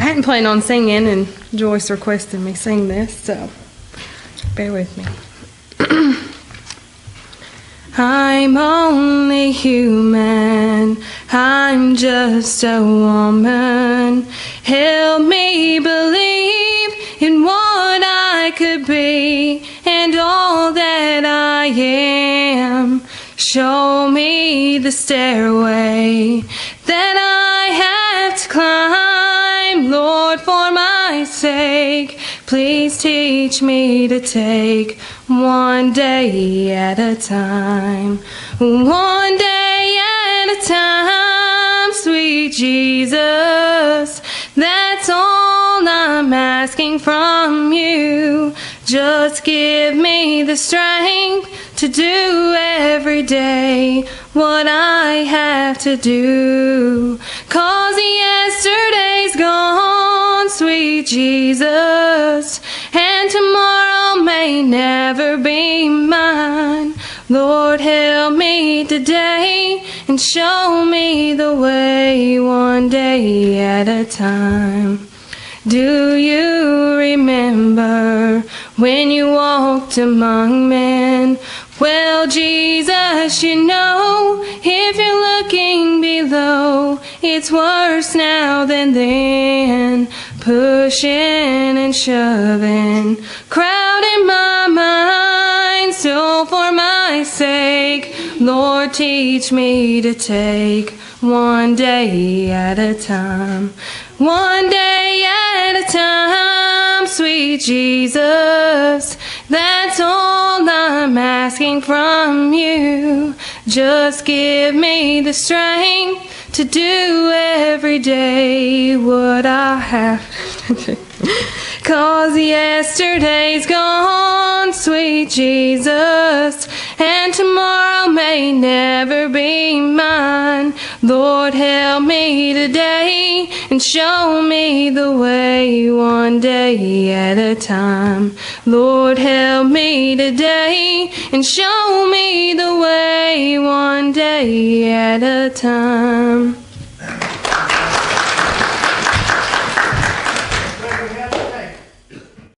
I hadn't planned on singing, and Joyce requested me sing this, so bear with me. I'm only human, I'm just a woman. Help me believe in what I could be and all that I am. Show me the stairway that I have to climb, Lord, for my sake. Please teach me to take one day at a time, one day at a time, sweet Jesus. That's all I'm asking from you. Just give me the strength to do every day what I have to do. 'Cause yesterday's gone, sweet Jesus, and tomorrow may never be mine. Lord, help me today and show me the way one day at a time. Do you remember when you walked among men? Well, Jesus, you know, if you're looking below, it's worse now than then. Pushing and shoving, crowding my mind. So for my sake, Lord, teach me to take one day at a time, one day at a time, sweet Jesus. That's all I'm asking from you. Just give me the strength to do every day what I have to do. 'Cause yesterday's gone, sweet Jesus, and tomorrow may never be mine. Lord, help me today and show me the way one day at a time. Lord, help me today and show me the way one day at a time.